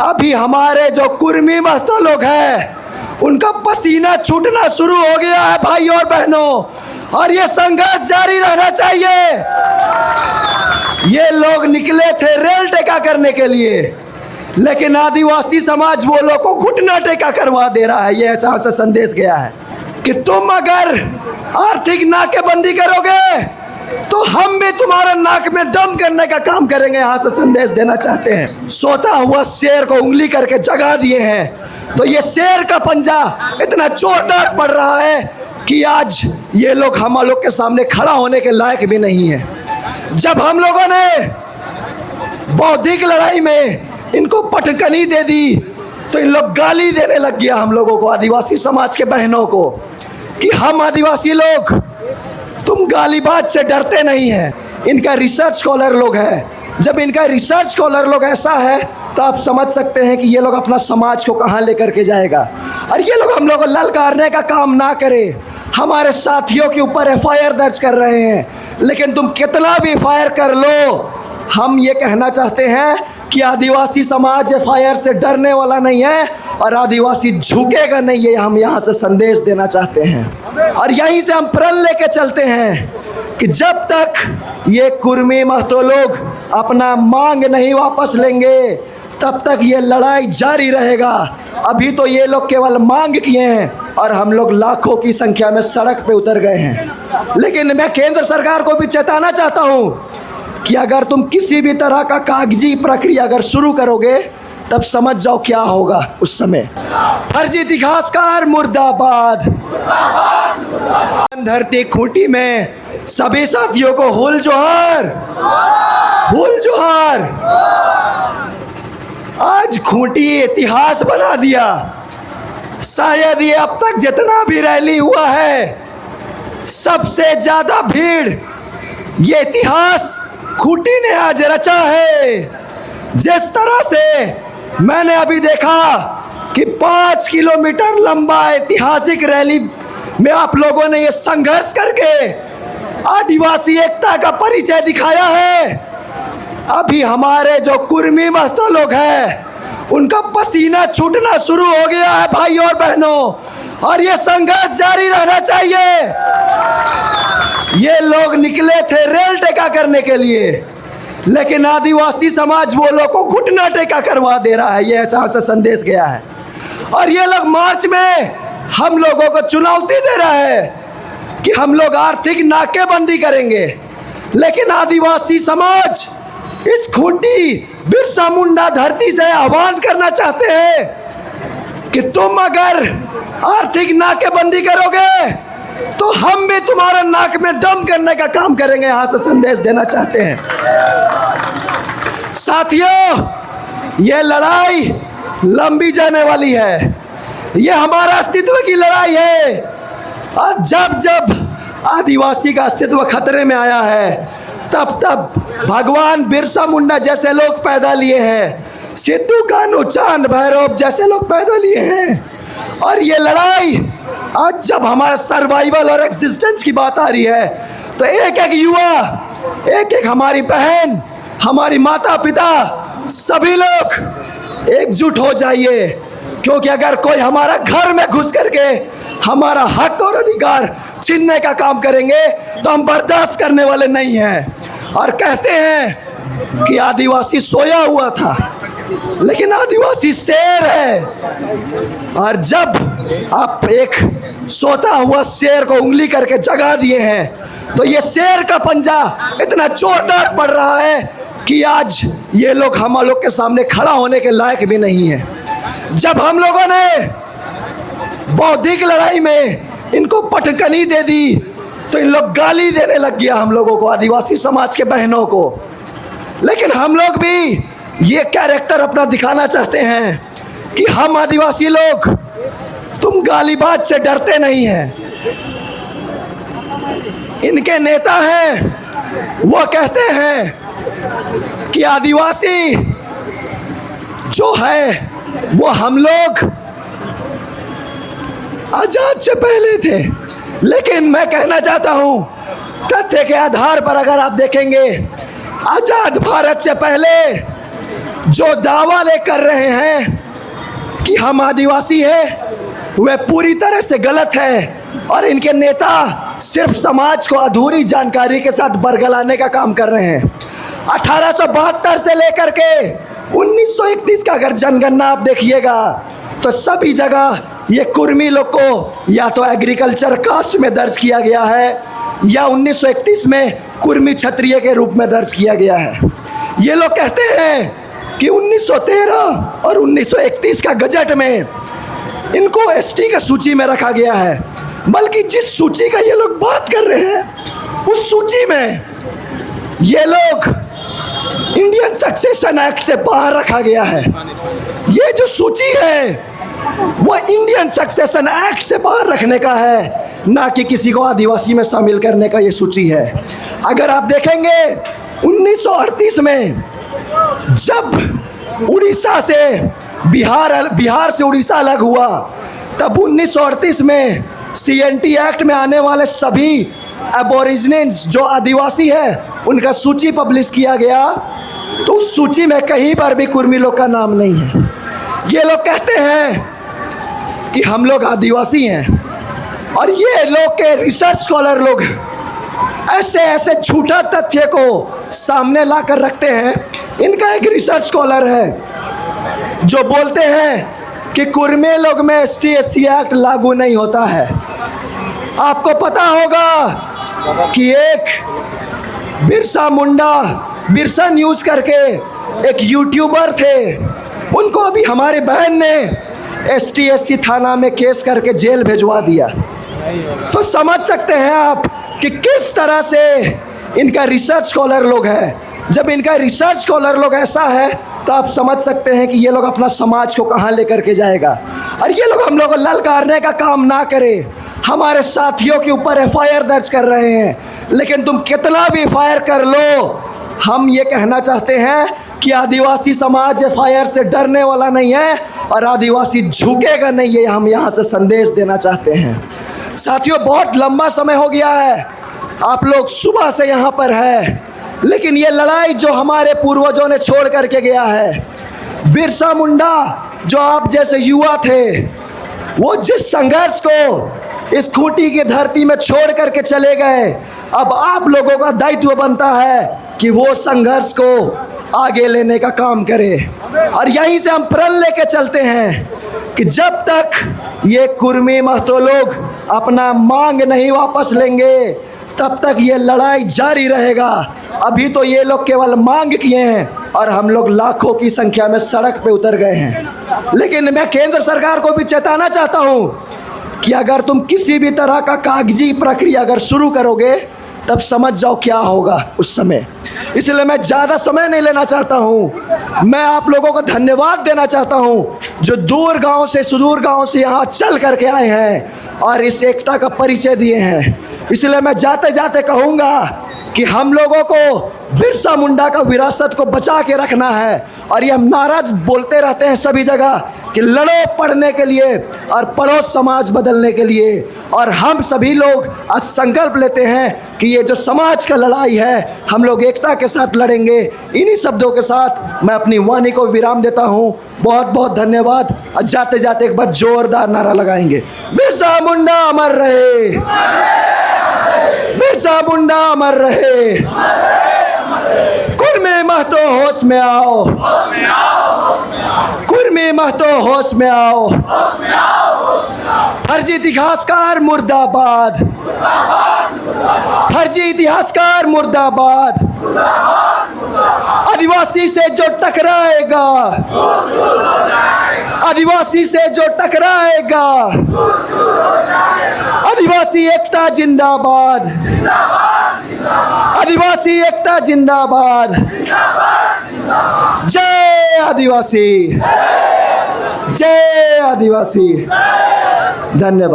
अभी हमारे जो कुर्मी महतो लोग हैं उनका पसीना छूटना शुरू हो गया है भाई और बहनों, और ये संघर्ष जारी रहना चाहिए। ये लोग निकले थे रेल टेका करने के लिए, लेकिन आदिवासी समाज वो लोग को घुटना टेका करवा दे रहा है। ये यहाँ से संदेश गया है कि तुम अगर आर्थिक नाकेबंदी करोगे तो हम भी तुम्हारा नाक में दम करने का काम करेंगे। यहाँ से संदेश देना चाहते हैं। सोता हुआ शेर को उंगली करके जगा दिए हैं, तो ये शेर का पंजा इतना जोरदार पड़ रहा है कि आज ये लोग हम लोग के सामने खड़ा होने के लायक भी नहीं है। जब हम लोगों ने बौद्धिक लड़ाई में इनको पटकनी दे दी तो इन लोग गाली देने लग गया हम लोगों को, आदिवासी समाज के बहनों को, कि हम आदिवासी लोग तुम गालीबाज से डरते नहीं हैं। इनका रिसर्च स्कॉलर लोग हैं। जब इनका रिसर्च स्कॉलर लोग ऐसा है तो आप समझ सकते हैं कि ये लोग अपना समाज को कहाँ लेकर के जाएगा। और ये लोग हम लोग को ललकारने का काम ना करें। हमारे साथियों के ऊपर एफआईआर दर्ज कर रहे हैं, लेकिन तुम कितना भी एफआईआर कर लो, हम ये कहना चाहते हैं कि आदिवासी समाज एफआईआर से डरने वाला नहीं है और आदिवासी झुकेगा नहीं है। हम यहाँ से संदेश देना चाहते हैं और यहीं से हम प्रण लेके चलते हैं कि जब तक ये कुर्मी महतो लोग अपना मांग नहीं वापस लेंगे तब तक ये लड़ाई जारी रहेगा। अभी तो ये लोग केवल मांग किए हैं और हम लोग लाखों की संख्या में सड़क पे उतर गए हैं। लेकिन मैं केंद्र सरकार को भी चेताना चाहता हूँ कि अगर तुम किसी भी तरह का कागजी प्रक्रिया अगर शुरू करोगे तब समझ जाओ क्या होगा उस समय। फर्जी इतिहासकार मुर्दाबाद। धरती खूंटी में सभी साथियों को हुल जोहार, हुल जोहार। आज खूंटी इतिहास बना दिया। शायद ये अब तक जितना भी रैली हुआ है सबसे ज्यादा भीड़ ये इतिहास खूंटी ने आज रचा है। जिस तरह से मैंने अभी देखा कि 5 किलोमीटर लंबा ऐतिहासिक रैली में आप लोगों ने ये संघर्ष करके आदिवासी एकता का परिचय दिखाया है। अभी हमारे जो कुर्मी महतो लोग हैं उनका पसीना छूटना शुरू हो गया है भाई और बहनों, और ये संघर्ष जारी रहना चाहिए। ये लोग निकले थे रेल टेका करने के लिए, लेकिन आदिवासी समाज वो लोग को घुटना टेका करवा दे रहा है। ये यहाँ से संदेश गया है और ये लोग मार्च में हम लोगों को चुनौती दे रहा है कि हम लोग आर्थिक नाकेबंदी करेंगे, लेकिन आदिवासी समाज इस खूंटी बिरसा मुंडा धरती से आह्वान करना चाहते हैं कि तुम अगर आर्थिक नाकेबंदी करोगे तो हम भी तुम्हारा नाक में दम करने का काम करेंगे। यहाँ से संदेश देना चाहते हैं। साथियों, ये लड़ाई लंबी जाने वाली है। ये हमारा अस्तित्व की लड़ाई है और जब जब आदिवासी का अस्तित्व खतरे में आया है तब तब भगवान बिरसा मुंडा जैसे लोग पैदा लिए हैं, सिद्धू कान्हू चांद भैरव जैसे लोग पैदा लिए हैं। और ये लड़ाई आज जब हमारा सर्वाइवल और एग्जिस्टेंस की बात आ रही है तो एक एक युवा, एक एक हमारी बहन, हमारी माता पिता, सभी लोग एकजुट हो जाइए, क्योंकि अगर कोई हमारा घर में घुस करके हमारा हक और अधिकार छीनने का काम करेंगे तो हम बर्दाश्त करने वाले नहीं हैं। और कहते हैं कि आदिवासी सोया हुआ था, लेकिन आदिवासी शेर है। और जब आप एक सोता हुआ शेर को उंगली करके जगा दिए हैं तो ये शेर का पंजा इतना जोरदार पड़ रहा है कि आज ये लोग हम लोग के सामने खड़ा होने के लायक भी नहीं है। जब हम लोगों ने बौद्धिक लड़ाई में इनको पटकनी दे दी तो इन लोग गाली देने लग गया हम लोगों को, आदिवासी समाज के बहनों को। लेकिन हम लोग भी ये कैरेक्टर अपना दिखाना चाहते हैं कि हम आदिवासी लोग तुम गालीबाज से डरते नहीं हैं। इनके नेता हैं, वो कहते हैं कि आदिवासी जो है वो हम लोग आजाद से पहले थे। लेकिन मैं कहना चाहता हूं, तथ्य के आधार पर अगर आप देखेंगे, आजाद भारत से पहले जो दावा लेकर रहे हैं कि हम आदिवासी हैं, वह पूरी तरह से गलत है और इनके नेता सिर्फ समाज को अधूरी जानकारी के साथ बरगलाने का काम कर रहे हैं। 1872 से लेकर के 1931 का अगर जनगणना आप देखिएगा तो सभी जगह ये कुर्मी लोग को या तो एग्रीकल्चर कास्ट में दर्ज किया गया है या 1931 में कुर्मी क्षत्रिय के रूप में दर्ज किया गया है। ये लोग कहते हैं कि 1913 और 1931 का गजट में इनको एसटी का सूची में रखा गया है, बल्कि जिस सूची का ये लोग बात कर रहे हैं उस सूची में ये लोग इंडियन सक्सेशन एक्ट से बाहर रखा गया है। ये जो सूची है वो इंडियन सक्सेशन एक्ट से बाहर रखने का है, ना कि किसी को आदिवासी में शामिल करने का ये सूची है। अगर आप देखेंगे 1938 में जब उड़ीसा से बिहार से उड़ीसा अलग हुआ, तब 1938 में CNT एक्ट में आने वाले सभी एबोरिजिन्स जो आदिवासी है उनका सूची पब्लिश किया गया, तो उस सूची में कहीं पर भी कुर्मी लोग का नाम नहीं है। ये लोग कहते हैं कि हम लोग आदिवासी हैं और ये लोग के रिसर्च स्कॉलर लोग ऐसे ऐसे झूठा तथ्य को सामने ला कर रखते हैं। इनका एक रिसर्च स्कॉलर है जो बोलते हैं कि कुर्मी लोग में ST/SC एक्ट लागू नहीं होता है। आपको पता होगा कि एक बिरसा न्यूज़ करके एक यूट्यूबर थे, उनको अभी हमारी बहन ने ST/SC थाना में केस करके जेल भिजवा दिया। तो समझ सकते हैं आप कि किस तरह से इनका रिसर्च स्कॉलर लोग है। जब इनका रिसर्च स्कॉलर लोग ऐसा है तो आप समझ सकते हैं कि ये लोग अपना समाज को कहाँ लेकर के जाएगा। और ये लोग हम लोग को ललकारने का काम ना करें। हमारे साथियों के ऊपर FIR दर्ज कर रहे हैं, लेकिन तुम कितना भी FIR कर लो, हम ये कहना चाहते हैं कि आदिवासी समाज FIR से डरने वाला नहीं है और आदिवासी झुकेगा नहीं है। हम यहाँ से संदेश देना चाहते हैं। साथियों, बहुत लंबा समय हो गया है, आप लोग सुबह से यहाँ पर है, लेकिन ये लड़ाई जो हमारे पूर्वजों ने छोड़ करके गया है, बिरसा मुंडा जो आप जैसे युवा थे, वो जिस संघर्ष को इस खूंटी की धरती में छोड़ करके चले गए, अब आप लोगों का दायित्व बनता है कि वो संघर्ष को आगे लेने का काम करें। और यहीं से हम प्रण लेके चलते हैं कि जब तक ये कुर्मी महतो लोग अपना मांग नहीं वापस लेंगे, तब तक ये लड़ाई जारी रहेगा। अभी तो ये लोग केवल मांग किए हैं और हम लोग लाखों की संख्या में सड़क पे उतर गए हैं। लेकिन मैं केंद्र सरकार को भी चेताना चाहता हूँ कि अगर तुम किसी भी तरह का कागजी प्रक्रिया अगर शुरू करोगे, तब समझ जाओ क्या होगा उस समय। इसलिए मैं ज़्यादा समय नहीं लेना चाहता हूँ। मैं आप लोगों को धन्यवाद देना चाहता हूँ जो दूर गांव से सुदूर गांव से यहाँ चल करके आए हैं और इस एकता का परिचय दिए हैं। इसलिए मैं जाते जाते कहूँगा कि हम लोगों को बिरसा मुंडा का विरासत को बचा के रखना है। और ये हम नारा बोलते रहते हैं सभी जगह कि लड़ो पढ़ने के लिए और पढ़ो समाज बदलने के लिए। और हम सभी लोग आज संकल्प लेते हैं कि ये जो समाज का लड़ाई है, हम लोग एकता के साथ लड़ेंगे। इन्हीं शब्दों के साथ मैं अपनी वाणी को विराम देता हूँ। बहुत बहुत धन्यवाद। और जाते जाते एक बार जोरदार नारा लगाएंगे, बिरसा मुंडा अमर रहे, बिरसा मुंडा अमर रहे, कुर्मी महतो होश में आओ, कुर्मी महतो होश में आओ, फर्जी इतिहासकार मुर्दाबाद, फर्जी इतिहासकार मुर्दाबाद। आदिवासी से जो टकराएगा, आदिवासी से जो टकराएगा, आदिवासी एकता जिंदाबाद, आदिवासी एकता जिंदाबाद। जय आदिवासी, जय आदिवासी। धन्यवाद।